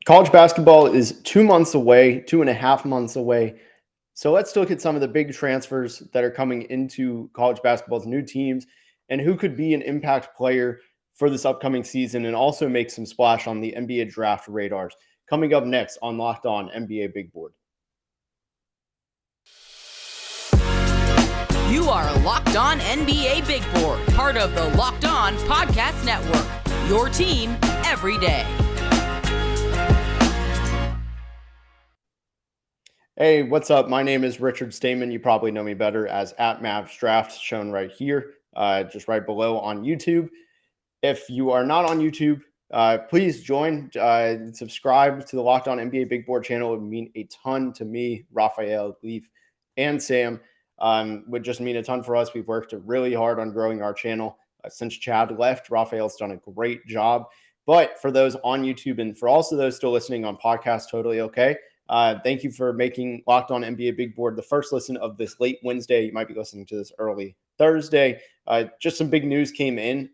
College basketball is 2 months away, 2.5 months away. So let's look at some of the big transfers that are coming into college basketball's new teams and who could be an impact player for this upcoming season and also make some splash on the NBA draft radars. Coming up next on Locked On NBA Big Board. You are Locked On NBA Big Board, part of the Locked On Podcast Network, your team every day. Hey, what's up? My name is Richard Stamen. You probably know me better as at Mavsdraft, shown right here, just right below on YouTube. If you are not on YouTube, please join, subscribe to the Locked On NBA Big Board channel. It would mean a ton to me, Raphael, Leaf, and Sam. Would just mean a ton for us. We've worked really hard on growing our channel since Chad left. Raphael's done a great job. But for those on YouTube and for also those still listening on podcast, totally okay. Thank you for making Locked On NBA Big Board the first listen of this late Wednesday. You might be listening to this early Thursday. Just some big news came in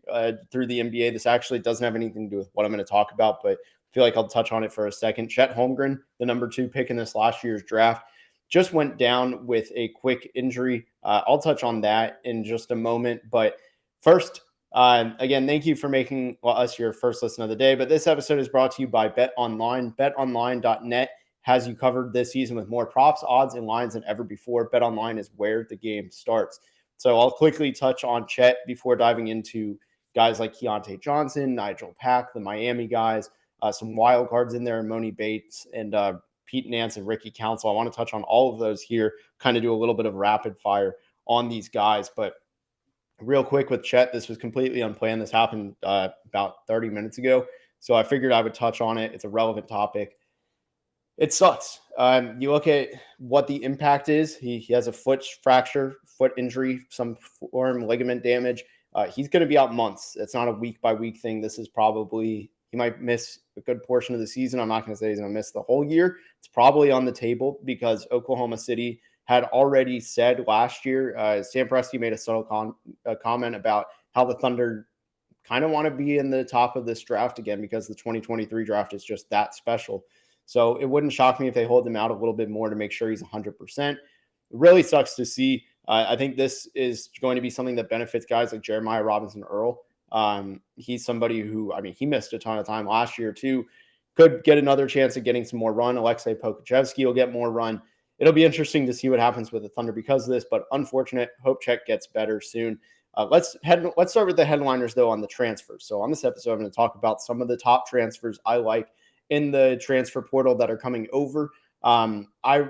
through the NBA. This actually doesn't have anything to do with what I'm going to talk about, but I feel like I'll touch on it for a second. Chet Holmgren, the number 2 pick in this last year's draft, just went down with a quick injury. I'll touch on that in just a moment. But first, again, thank you for making us your first listen of the day. But this episode is brought to you by BetOnline. BetOnline.net has you covered this season with more props, odds, and lines than ever before. BetOnline is where the game starts. So I'll quickly touch on Chet before diving into guys like Keyontae Johnson, Nijel Pack, the Miami guys, some wild cards in there, Emoni Bates, and Pete Nance and Ricky Council. I want to touch on all of those here, kind of do a little bit of rapid fire on these guys. But real quick with Chet, this was completely unplanned. This happened about 30 minutes ago. So I figured I would touch on it. It's a relevant topic. It sucks. You look at what the impact is. He has a foot fracture, foot injury, some form ligament damage. He's going to be out months. It's not a week-by-week thing. This is probably – he might miss a good portion of the season. I'm not going to say he's going to miss the whole year. It's probably on the table because Oklahoma City had already said last year, Sam Presti made a subtle comment about how the Thunder kind of want to be in the top of this draft again because the 2023 draft is just that special. So it wouldn't shock me if they hold him out a little bit more to make sure he's 100%. It really sucks to see. I think this is going to be something that benefits guys like Jeremiah Robinson Earl. He's somebody who, I mean, he missed a ton of time last year too. Could get another chance at getting some more run. Alexei Pokachevsky will get more run. It'll be interesting to see what happens with the Thunder because of this, but unfortunate. Hope Chet gets better soon. Let's start with the headliners, though, on the transfers. So on this episode, I'm going to talk about some of the top transfers I like in the transfer portal that are coming over. I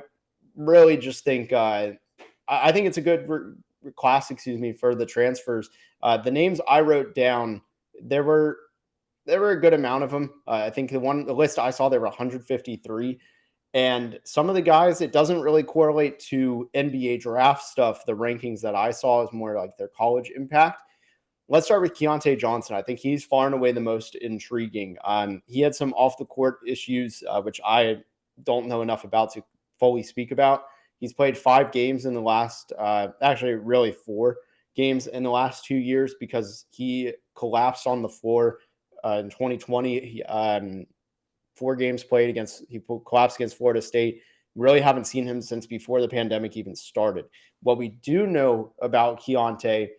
really just think I think it's a good class, for the transfers. The names I wrote down, there were a good amount of them. I think the list I saw, there were 153. And some of the guys, it doesn't really correlate to NBA draft stuff. The rankings that I saw is more like their college impact. Let's start with Keyonta Johnson. I think he's far and away the most intriguing. He had some off-the-court issues, which I don't know enough about to fully speak about. He's played 5 games in the last, actually really 4 games in the last 2 years because he collapsed on the floor in 2020. 4 games played he collapsed against Florida State. Really haven't seen him since before the pandemic even started. What we do know about Keyonta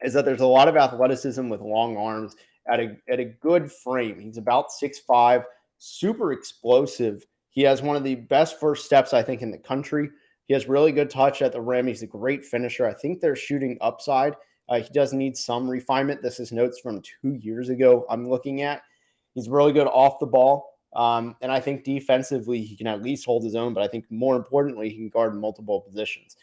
is that there's a lot of athleticism with long arms at a good frame. He's about 6'5", super explosive. He has one of the best first steps, I think, in the country. He has really good touch at the rim. He's a great finisher. I think they're shooting upside. He does need some refinement. This is notes from 2 years ago I'm looking at. He's really good off the ball. And I think defensively, he can at least hold his own. But I think more importantly, he can guard multiple positions.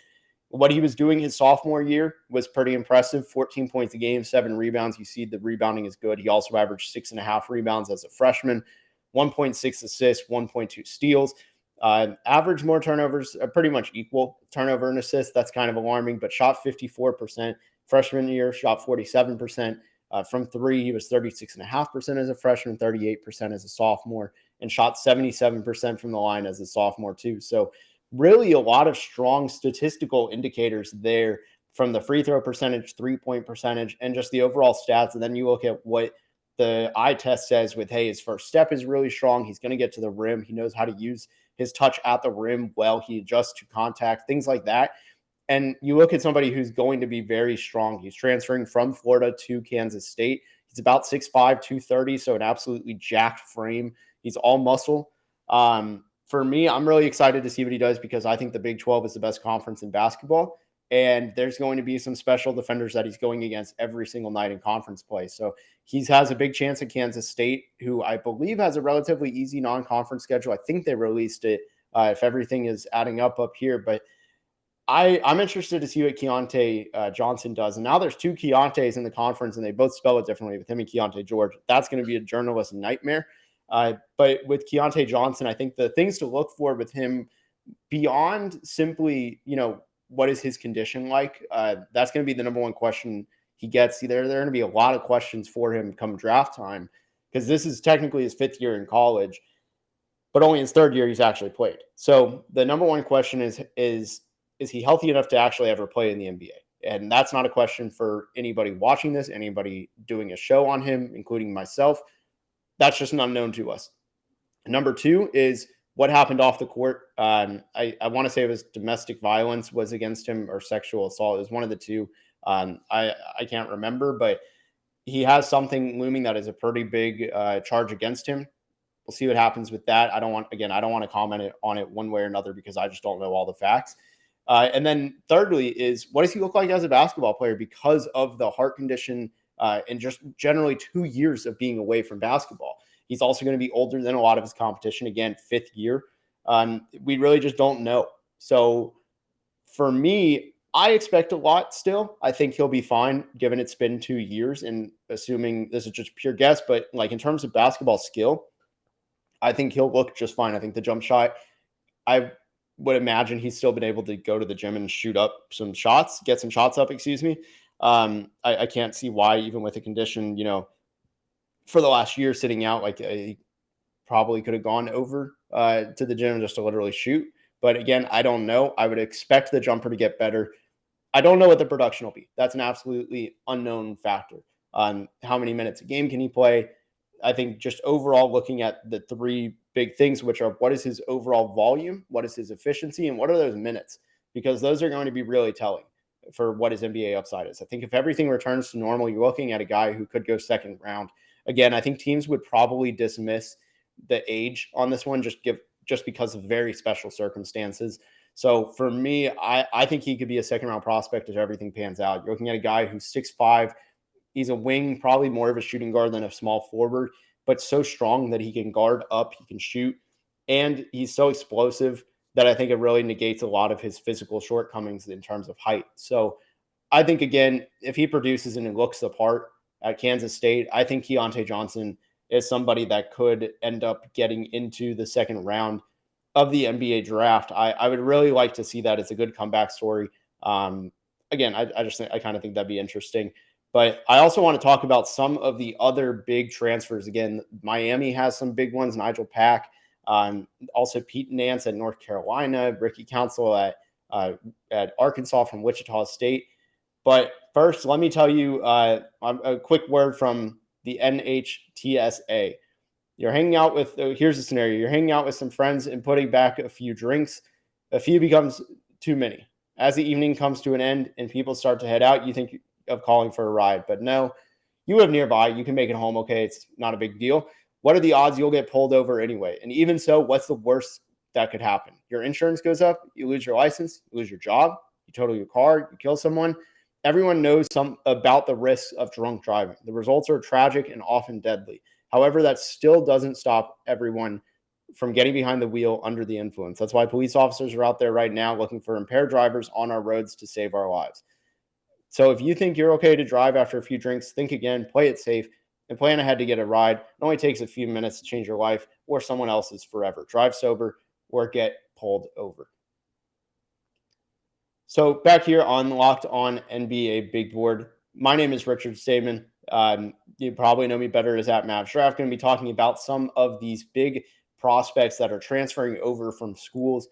What he was doing his sophomore year was pretty impressive. 14 points a game, 7 rebounds. You see the rebounding is good. He also averaged 6.5 rebounds as a freshman, 1.6 assists, 1.2 steals. Average more turnovers, pretty much equal turnover and assists. That's kind of alarming, but shot 54%. Freshman year, shot 47%. From 3, he was 36.5% as a freshman, 38% as a sophomore, and shot 77% from the line as a sophomore too. So really a lot of strong statistical indicators there from the free throw percentage, 3-point percentage, and just the overall stats. And then you look at what the eye test says with, hey, his first step is really strong. He's going to get to the rim. He knows how to use his touch at the rim well. He adjusts to contact, things like that. And you look at somebody who's going to be very strong. He's transferring from Florida to Kansas State. He's about 6'5", 230, so an absolutely jacked frame. He's all muscle. For me, I'm really excited to see what he does because I think the Big 12 is the best conference in basketball. And there's going to be some special defenders that he's going against every single night in conference play. So he has a big chance at Kansas State, who I believe has a relatively easy non-conference schedule. I think they released it if everything is adding up here. But I'm interested to see what Keyontae Johnson does. And now there's two Keontaes in the conference, and they both spell it differently with him and Keyontae George. That's going to be a journalist nightmare. But with Keyontae Johnson, I think the things to look for with him beyond simply, what is his condition like? That's going to be the number one question he gets. There are going to be a lot of questions for him come draft time because this is technically his 5th year in college, but only his 3rd year he's actually played. So the number one question is he healthy enough to actually ever play in the NBA? And that's not a question for anybody watching this, anybody doing a show on him, including myself. That's just an unknown to us. Number 2 is what happened off the court. I want to say it was domestic violence was against him or sexual assault. It was one of the two. I can't remember, but he has something looming that is a pretty big charge against him. We'll see what happens with that. I don't want to comment on it one way or another because I just don't know all the facts. And then thirdly is what does he look like as a basketball player because of the heart condition and just generally 2 years of being away from basketball. He's also going to be older than a lot of his competition. Again, 5th year. We really just don't know. So for me, I expect a lot still. I think he'll be fine given it's been 2 years and assuming this is just pure guess, but like in terms of basketball skill, I think he'll look just fine. I think the jump shot, I would imagine he's still been able to go to the gym and shoot up some shots, get some shots up, excuse me. I can't see why, even with a condition, for the last year sitting out, like he probably could have gone over to the gym just to literally shoot. But again, I don't know. I would expect the jumper to get better. I don't know what the production will be. That's an absolutely unknown factor on how many minutes a game can he play. I think just overall looking at the 3 big things, which are what is his overall volume, what is his efficiency, and what are those minutes? Because those are going to be really telling for what his NBA upside is. I think if everything returns to normal, you're looking at a guy who could go 2nd round. Again, I think teams would probably dismiss the age on this one just because of very special circumstances. So for me, I think he could be a 2nd round prospect if everything pans out. You're looking at a guy who's 6'5". He's a wing, probably more of a shooting guard than a small forward, but so strong that he can guard up, he can shoot, and he's so explosive that I think it really negates a lot of his physical shortcomings in terms of height. So I think, again, if he produces and it looks the part at Kansas State, I think Keyontae Johnson is somebody that could end up getting into the 2nd round of the NBA draft. I would really like to see that. It's a good comeback story. Again, I kind of think that'd be interesting. But I also want to talk about some of the other big transfers. Again, Miami has some big ones. Nijel Pack, also Pete Nance at North Carolina, Ricky Council at Arkansas from Wichita State. But first, let me tell you a quick word from the NHTSA. You're hanging out with, here's the scenario. You're hanging out with some friends and putting back a few drinks. A few becomes too many. As the evening comes to an end and people start to head out, you think of calling for a ride. But no, you live nearby. You can make it home okay. It's not a big deal. What are the odds you'll get pulled over anyway? And even so, what's the worst that could happen? Your insurance goes up. You lose your license. You lose your job. You total your car. You kill someone. Everyone knows about the risks of drunk driving. The results are tragic and often deadly. However, that still doesn't stop everyone from getting behind the wheel under the influence. That's why police officers are out there right now looking for impaired drivers on our roads to save our lives. So if you think you're okay to drive after a few drinks, think again, play it safe, and plan ahead to get a ride. It only takes a few minutes to change your life or someone else's forever. Drive sober or get pulled over. So back here on Locked On NBA Big Board, my name is Richard Stamen. You probably know me better as at Mavsdraft. Going to be talking about some of these big prospects that are transferring over from schools.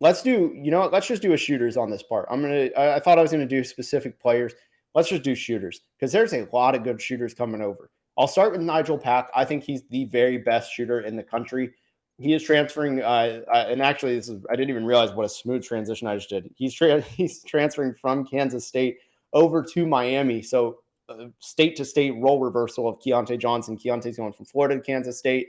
Let's just do a shooters on this part. I thought I was going to do specific players. Let's just do shooters because there's a lot of good shooters coming over. I'll start with Nijel Pack. I think he's the very best shooter in the country. He is transferring, and actually, I didn't even realize what a smooth transition I just did. He's transferring from Kansas State over to Miami. So state to state role reversal of Keyonta Johnson. Keontae's going from Florida to Kansas State.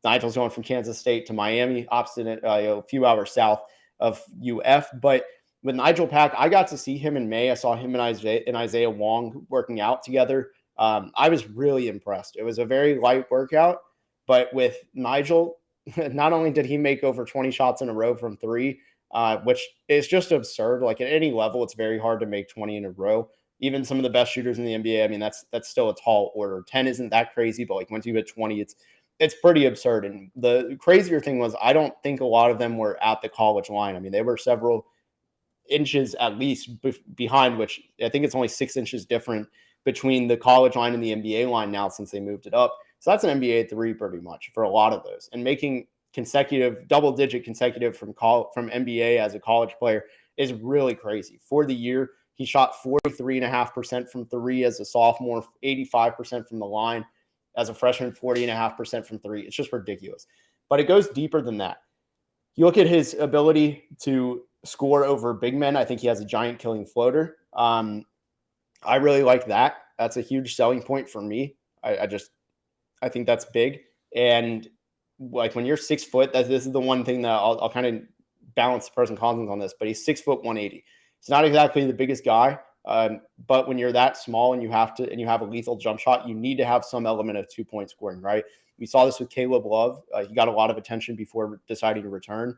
Nigel's going from Kansas State to Miami, opposite a few hours south of UF. But with Nijel Pack, I got to see him in May. I saw him and Isaiah Wong working out together. I was really impressed. It was a very light workout, but with Nijel, not only did he make over 20 shots in a row from three, which is just absurd. Like at any level, it's very hard to make 20 in a row. Even some of the best shooters in the NBA, I mean, that's still a tall order. 10 isn't that crazy, but like once you hit 20, it's pretty absurd. And the crazier thing was, I don't think a lot of them were at the college line. I mean, they were several inches at least behind, which I think it's only 6 inches different between the college line and the NBA line now since they moved it up. So that's an NBA three pretty much for a lot of those. And making consecutive, double-digit consecutive from NBA as a college player is really crazy. For the year, he shot 43.5% from three as a sophomore, 85% from the line. As a freshman, 40.5% from three. It's just ridiculous. But it goes deeper than that. You look at his ability to score over big men. I think he has a giant killing floater. I really like that. That's a huge selling point for me. I think that's big. And like when you're 6 foot, this is the one thing that I'll kind of balance the pros and cons on this, but he's 6 foot 180. He's not exactly the biggest guy. But when you're that small and you have a lethal jump shot, you need to have some element of 2-point scoring, right? We saw this with Caleb Love. He got a lot of attention before deciding to return.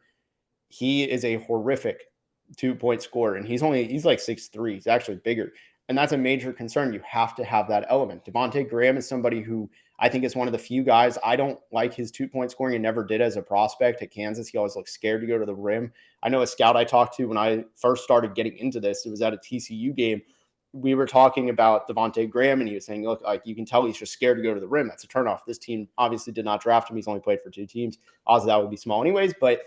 He is a horrific 2-point scorer, and he's like 6'3". He's actually bigger. And that's a major concern. You have to have that element. Devante Graham is somebody who I think is one of the few guys. I don't like his 2-point scoring and never did as a prospect at Kansas. He always looked scared to go to the rim. I know a scout I talked to when I first started getting into this, it was at a TCU game. We were talking about Devonte Graham, and he was saying, look, like you can tell he's just scared to go to the rim. That's a turnoff. This team obviously did not draft him. He's only played for 2 teams. Odds of that would be small anyways, but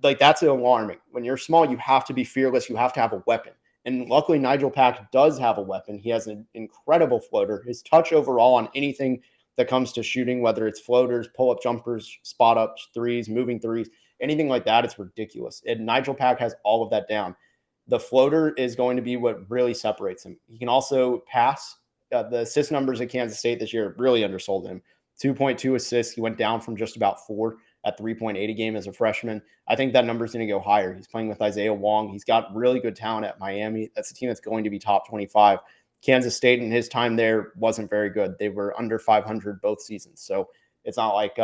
that's alarming. When you're small, you have to be fearless. You have to have a weapon. And luckily, Nijel Pack does have a weapon. He has an incredible floater. His touch overall on anything that comes to shooting, whether it's floaters, pull-up jumpers, spot-ups, threes, moving threes, anything like that, it's ridiculous. And Nijel Pack has all of that down. The floater is going to be what really separates him. He can also pass. The assist numbers at Kansas State this year really undersold him. 2.2 assists. He went down from just about 4 at 3.8 a game as a freshman. I think that number is going to go higher. He's playing with Isaiah Wong. He's got really good talent at Miami. That's a team that's going to be top 25. Kansas State in his time there wasn't very good. They were under 500 both seasons. So it's not like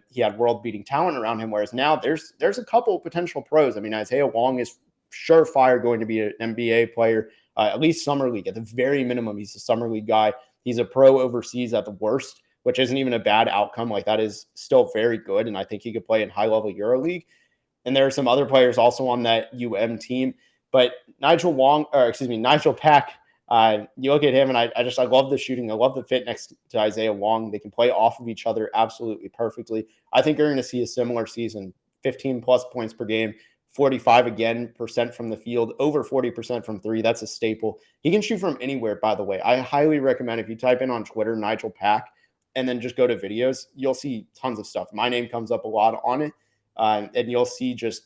he had world-beating talent around him, whereas now there's a couple potential pros. I mean, Isaiah Wong is surefire going to be an NBA player, at least summer league. At the very minimum, he's a summer league guy. He's a pro overseas at the worst, which isn't even a bad outcome. Like that is still very good. And I think he could play in high-level EuroLeague. And there are some other players also on that team. But Nijel Pack, you look at him and I love the shooting. I love the fit next to Isaiah Wong. They can play off of each other absolutely perfectly. I think you're going to see a similar season, 15 plus points per game, 45% from the field, over 40% from three. That's a staple. He can shoot from anywhere, by the way. I highly recommend if you type in on Twitter, Nijel Pack, and then just go to videos, you'll see tons of stuff. My name comes up a lot on it. And you'll see just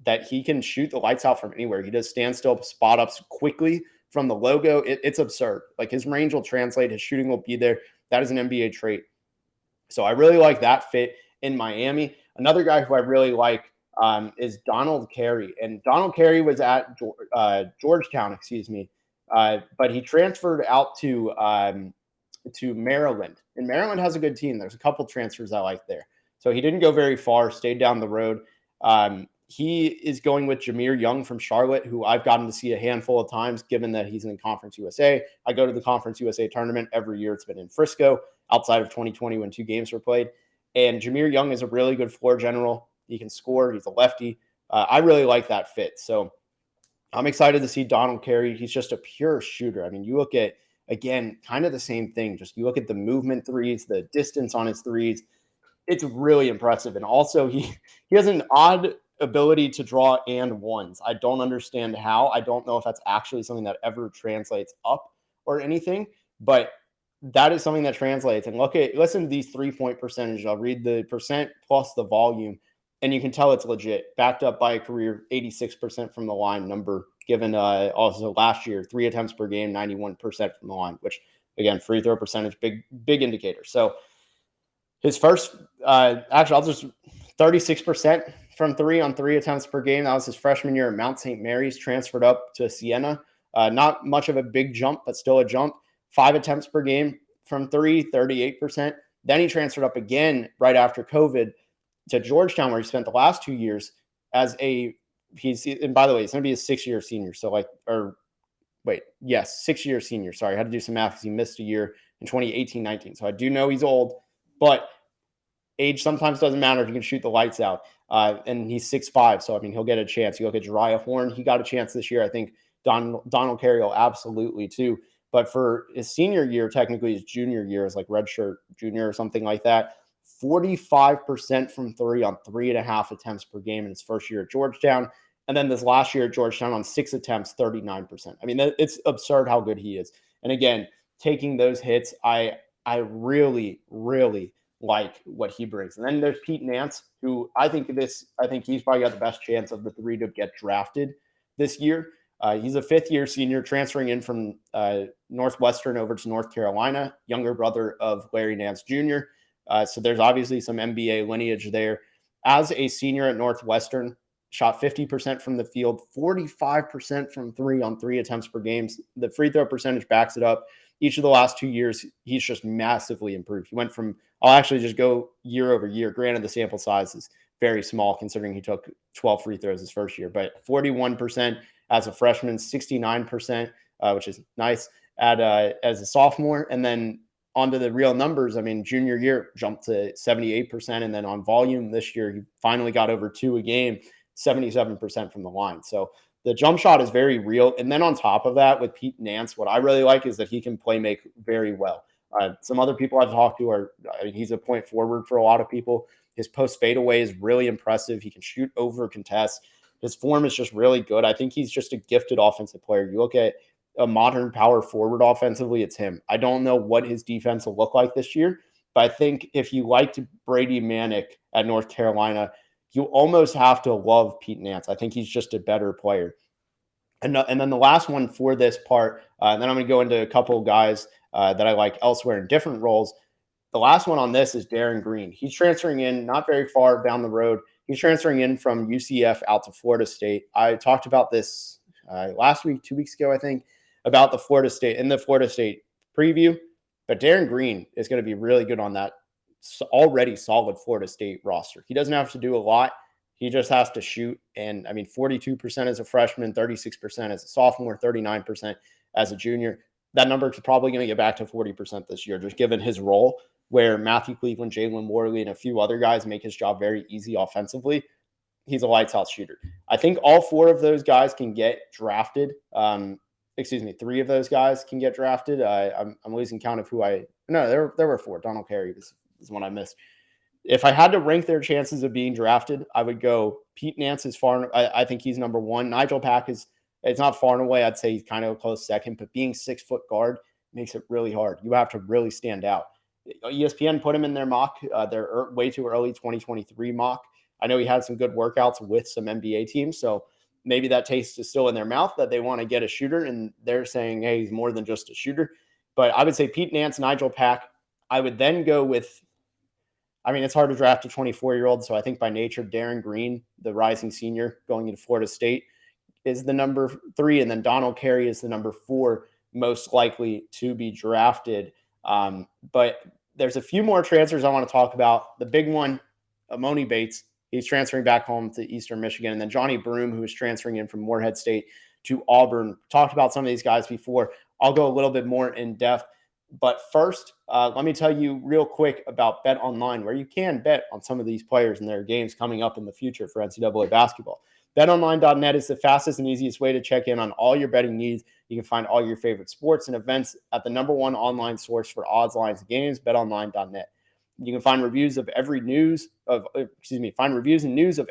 that he can shoot the lights out from anywhere. He does standstill spot ups quickly from the logo. It's absurd. Like his range will translate. His shooting will be there. That is an NBA trait. So I really like that fit in Miami. Another guy who I really like is Donald Carey. And Donald Carey was at Georgetown, but he transferred out to Maryland. And Maryland has a good team. There's a couple transfers I like there. So he didn't go very far, stayed down the road. He is going with Jamir Young from Charlotte, who I've gotten to see a handful of times, given that he's in Conference USA. I go to the Conference USA tournament every year. It's been in Frisco, outside of 2020 when 2 games were played. And Jamir Young is a really good floor general. He can score. He's a lefty. I really like that fit. So I'm excited to see Donald Carey. He's just a pure shooter. I mean, you look at, again, kind of the same thing. Just you look at the movement threes, the distance on his threes. It's really impressive. And also he has an odd ability to draw and ones. I don't understand how. I don't know if that's actually something that ever translates up or anything, but that is something that translates. And listen to these 3-point percentages. I'll read the percent plus the volume, and you can tell it's legit, backed up by a career 86% from the line number, given also last year, 3 attempts per game, 91% from the line, which again, free throw percentage, big indicator. So his first, actually, I'll just 36% from 3 on 3 attempts per game. That was his freshman year at Mount St. Mary's, transferred up to Siena. Not much of a big jump, but still a jump. 5 attempts per game from 3, 38%. Then he transferred up again right after COVID to Georgetown, where he spent the last 2 years as and by the way, he's going to be a 6-year senior. So 6-year senior. Sorry, I had to do some math because he missed a year in 2018-19. So I do know he's old, but age sometimes doesn't matter if you can shoot the lights out. And he's 6'5", so I mean, he'll get a chance. You look at Jariah Horn, he got a chance this year. I think Donald Carey will absolutely too. But for his senior year, technically his junior year is like redshirt junior or something like that. 45% from 3 on 3.5 attempts per game in his first year at Georgetown. And then this last year at Georgetown on 6 attempts, 39%. I mean, it's absurd how good he is. And again, taking those hits, I really, really like what he brings. And then there's Pete Nance, who I think he's probably got the best chance of the 3 to get drafted this year. He's a 5th-year senior transferring in from Northwestern over to North Carolina, younger brother of Larry Nance Jr. So there's obviously some NBA lineage there. As a senior at Northwestern, shot 50% from the field, 45% from 3 on 3 attempts per game. The free throw percentage backs it up. Each of the last 2 years, he's just massively improved. He went from, I'll actually just go year over year. Granted, the sample size is very small considering he took 12 free throws his first year, but 41% as a freshman, 69%, which is nice as a sophomore. And then onto the real numbers, I mean, junior year jumped to 78%. And then on volume this year, he finally got over 2 a game, 77% from the line. So the jump shot is very real. And then on top of that, with Pete Nance, what I really like is that he can play make very well. Some other people I've talked to he's a point forward for a lot of people. His post fadeaway is really impressive. He can shoot over contests. His form is just really good. I think he's just a gifted offensive player. You look at a modern power forward offensively, it's him. I don't know what his defense will look like this year, but I think if you liked Brady Manick at North Carolina, you almost have to love Pete Nance. I think he's just a better player. And then the last one for this part, and then I'm going to go into a couple of guys that I like elsewhere in different roles. The last one on this is Darren Green. He's transferring in not very far down the road. He's transferring in from UCF out to Florida State. I talked about this last week, 2 weeks ago, I think, about the Florida State preview. But Darren Green is going to be really good on that already solid Florida State roster. He doesn't have to do a lot. He just has to shoot. And I mean, 42% as a freshman, 36% as a sophomore, 39% as a junior. That number is probably going to get back to 40% this year, just given his role, where Matthew Cleveland, Jalen Worley, and a few other guys make his job very easy offensively. He's a lights out shooter. I think all 4 of those guys can get drafted. 3 of those guys can get drafted. I'm losing count of there were 4. Donald Carey is one I missed. If I had to rank their chances of being drafted, I would go Pete Nance is far. I think he's number 1. Nijel Pack it's not far and away. I'd say he's kind of a close second, but being 6-foot guard makes it really hard. You have to really stand out. ESPN put him in their mock, their way too early 2023 mock. I know he had some good workouts with some NBA teams, so maybe that taste is still in their mouth that they want to get a shooter, and they're saying, hey, he's more than just a shooter. But I would say Pete Nance, Nijel Pack. I would then go with, it's hard to draft a 24-year-old, so I think by nature, Darren Green, the rising senior going into Florida State, is the number 3, and then Donald Carey is the number 4 most likely to be drafted. But there's a few more transfers I want to talk about. The big one, Emoni Bates. He's transferring back home to Eastern Michigan. And then Johnny Broom, who is transferring in from Morehead State to Auburn. Talked about some of these guys before. I'll go a little bit more in depth. But first, let me tell you real quick about Bet Online, where you can bet on some of these players and their games coming up in the future for NCAA basketball. BetOnline.net is the fastest and easiest way to check in on all your betting needs. You can find all your favorite sports and events at the number 1 online source for odds, lines, and games, BetOnline.net. You can find reviews and news of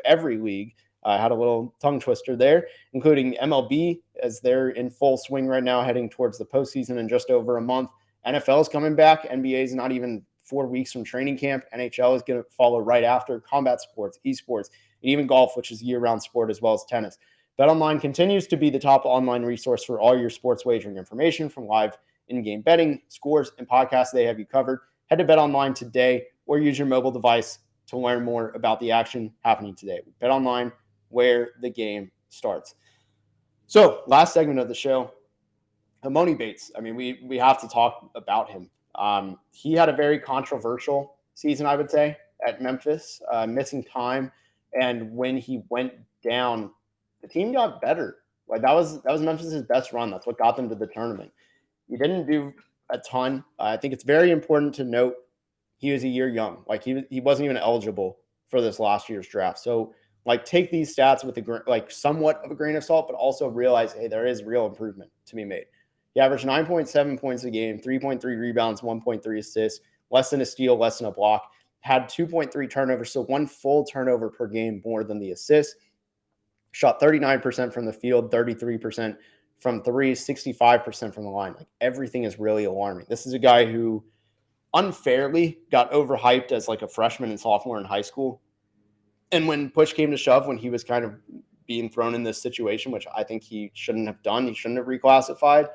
every league. I had a little tongue twister there, including MLB, as they're in full swing right now, heading towards the postseason in just over a month. NFL is coming back. NBA is not even 4 weeks from training camp. NHL is going to follow right after. Combat sports, esports, and even golf, which is a year-round sport, as well as tennis. BetOnline continues to be the top online resource for all your sports wagering information, from live in-game betting, scores, and podcasts. They have you covered. Head to BetOnline today or use your mobile device to learn more about the action happening today. BetOnline, where the game starts. So, last segment of the show, Emoni Bates. I mean, we have to talk about him. He had a very controversial season, I would say, at Memphis, missing time. And when he went down, the team got better. Like that was Memphis's best run. That's what got them to the tournament. He didn't do a ton. I think it's very important to note he was a year young. Like he wasn't even eligible for this last year's draft. So like take these stats with somewhat of a grain of salt, but also realize, hey, there is real improvement to be made. He averaged 9.7 points a game, 3.3 rebounds, 1.3 assists, less than a steal, less than a block, had 2.3 turnovers, so one full turnover per game more than the assists. Shot 39% from the field, 33% from three, 65% from the line. Like everything is really alarming. This is a guy who unfairly got overhyped as like a freshman and sophomore in high school. And when push came to shove, when he was kind of being thrown in this situation, which I think he shouldn't have done, he shouldn't have reclassified,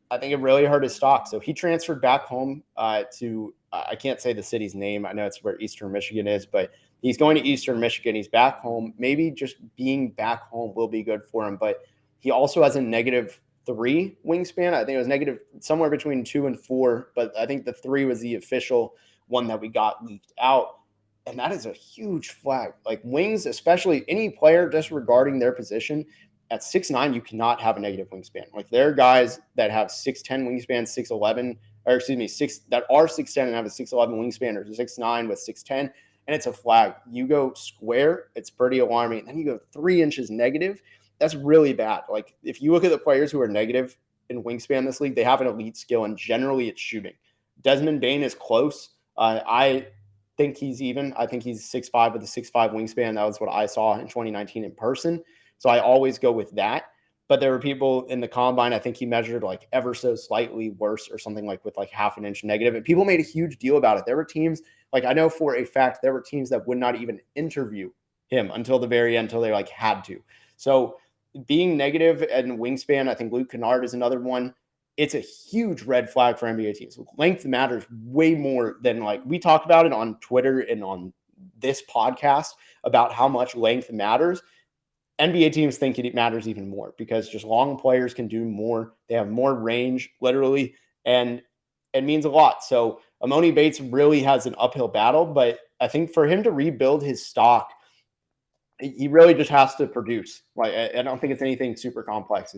I think it really hurt his stock. So he transferred back home to, I can't say the city's name. I know it's where Eastern Michigan is, but he's going to Eastern Michigan. He's back home. Maybe just being back home will be good for him. But he also has a -3 wingspan. I think it was negative somewhere between 2 and 4. But I think the 3 was the official one that we got leaked out. And that is a huge flag. Like wings, especially any player disregarding their position, at 6'9", you cannot have a negative wingspan. Like there are guys that have 6'10" wingspan, 6'11", or excuse me, that are 6'10" and have a 6'11" wingspan, or 6'9" with 6'10", and it's a flag. You go square, it's pretty alarming. And then you go 3 inches negative, that's really bad. Like if you look at the players who are negative in wingspan this league, they have an elite skill, and generally it's shooting. Desmond Bane is close. I think he's even. I think he's 6'5" with a 6'5" wingspan. That was what I saw in 2019 in person. So I always go with that. But there were people in the combine, I think he measured like ever so slightly worse or something, like with like half an inch negative. And people made a huge deal about it. There were teams, like I know for a fact, there were teams that would not even interview him until the very end, until they like had to. So being negative and wingspan, I think Luke Kennard is another one. It's a huge red flag for NBA teams. Length matters way more than, like, we talked about it on Twitter and on this podcast about how much length matters. NBA teams think it matters even more because just long players can do more. They have more range, literally, and it means a lot. So Emoni Bates really has an uphill battle, but I think for him to rebuild his stock, he really just has to produce. Like I don't think it's anything super complex.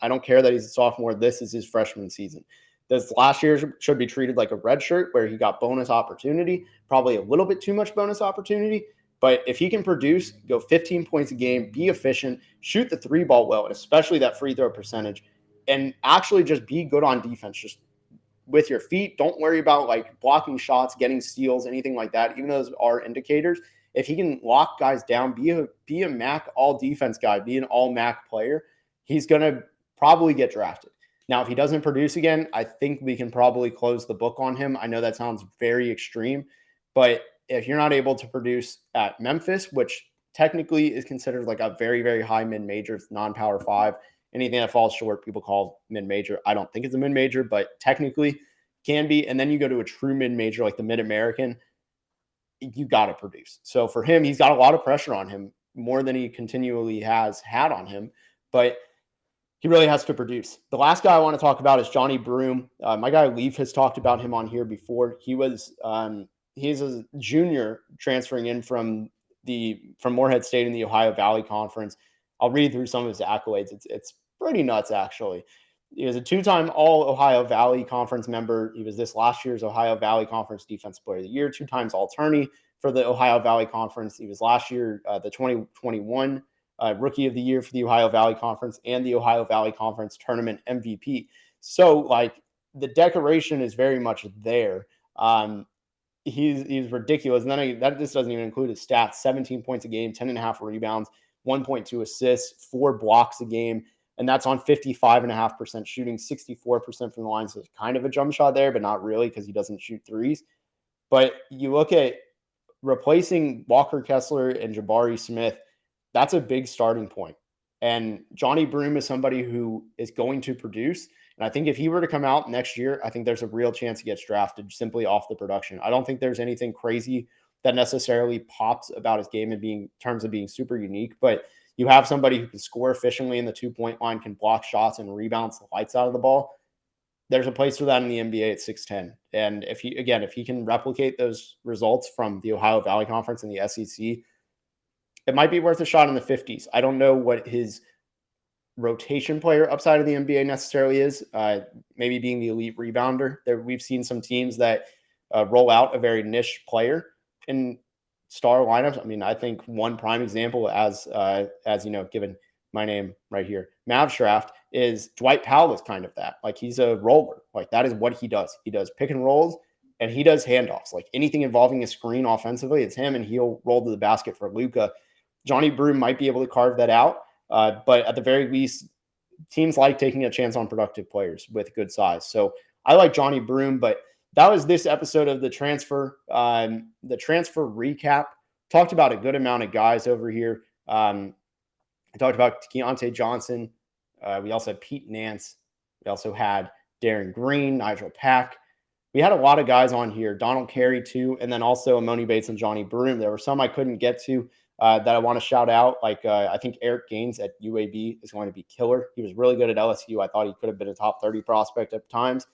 I don't care that he's a sophomore. This is his freshman season. This last year should be treated like a red shirt where he got bonus opportunity, probably a little bit too much bonus opportunity. But if he can produce, go 15 points a game, be efficient, shoot the 3 ball well, and especially that free throw percentage, and actually just be good on defense, just with your feet. Don't worry about like blocking shots, getting steals, anything like that. Even those are indicators. If he can lock guys down, be a MAC all defense guy, be an all MAC player, he's going to probably get drafted. Now, if he doesn't produce again, I think we can probably close the book on him. I know that sounds very extreme, but if you're not able to produce at Memphis, which technically is considered like a very, very high mid-major, it's non-power 5, anything that falls short, people call mid-major. I don't think it's a mid-major, but technically can be. And then you go to a true mid-major like the Mid-American, you got to produce. So for him, he's got a lot of pressure on him, more than he continually has had on him, but he really has to produce. The last guy I want to talk about is Johnny Broom. My guy Leaf has talked about him on here before. He's a junior transferring in from Morehead State in the Ohio Valley Conference. I'll read through some of his accolades. It's pretty nuts, actually. He was a 2-time All-Ohio Valley Conference member. He was this last year's Ohio Valley Conference Defensive Player of the Year, 2 times All-Tourney for the Ohio Valley Conference. He was last year the 2021 Rookie of the Year for the Ohio Valley Conference and the Ohio Valley Conference Tournament MVP. So, like, the decoration is very much there. He's ridiculous. And then this doesn't even include his stats: 17 points a game, 10.5 rebounds, 1.2 assists, 4 blocks a game. and that's on 55.5% shooting, 64% from the line. So it's kind of a jump shot there, but not really because he doesn't shoot threes. But you look at replacing Walker Kessler and Jabari Smith, that's a big starting point. And Johnny Broom is somebody who is going to produce. And I think if he were to come out next year, I think there's a real chance he gets drafted simply off the production. I don't think there's anything crazy that necessarily pops about his game in terms of being super unique, but you have somebody who can score efficiently in the 2-point line, can block shots and rebounds the lights out of the ball. There's a place for that in the NBA at 6'10". And if he can replicate those results from the Ohio Valley Conference and the SEC, it might be worth a shot in the 50s. I don't know what his rotation player upside of the NBA necessarily is. Maybe being the elite rebounder. We've seen some teams that roll out a very niche player in star lineups. I mean, I think one prime example, as given my name right here, Mavsdraft, is Dwight Powell is kind of that. Like, he's a roller. Like, that is what he does. He does pick and rolls, and he does handoffs. Like, anything involving a screen offensively, it's him, and he'll roll to the basket for Luka. Johnny Broom might be able to carve that out, but at the very least, teams like taking a chance on productive players with good size. So I like Johnny Broom, but that was this episode of the transfer recap. Talked about a good amount of guys over here. I talked about Keyontae Johnson. We also had Pete Nance. We also had Darren Green, Nijel Pack. We had a lot of guys on here. Donald Carey too, and then also Emoni Bates and Johnny Broom. There were some I couldn't get to that I want to shout out. Like I think Eric Gaines at UAB is going to be killer. He was really good at LSU. I thought he could have been a top 30 prospect at times.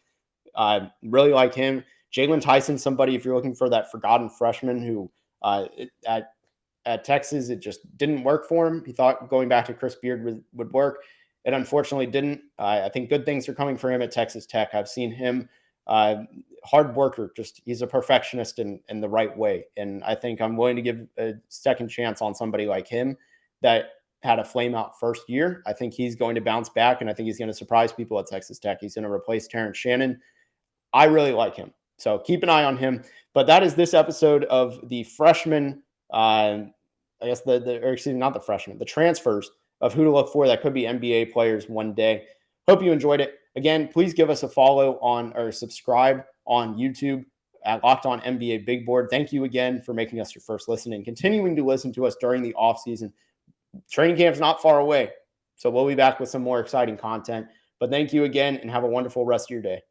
Really like him. Jaylon Tyson, somebody, if you're looking for that forgotten freshman who at Texas, it just didn't work for him. He thought going back to Chris Beard would work. It unfortunately didn't. I think good things are coming for him at Texas Tech. I've seen him, hard worker, just he's a perfectionist in the right way. And I think I'm willing to give a second chance on somebody like him that had a flame out first year. I think he's going to bounce back, and I think he's going to surprise people at Texas Tech. He's going to replace Terrence Shannon. I really like him. So keep an eye on him. But that is this episode of the freshman, the transfers of who to look for that could be NBA players one day. Hope you enjoyed it. Again, please give us a follow or subscribe on YouTube at Locked On NBA Big Board. Thank you again for making us your first listen and continuing to listen to us during the offseason. Training camp's not far away, so we'll be back with some more exciting content. But thank you again, and have a wonderful rest of your day.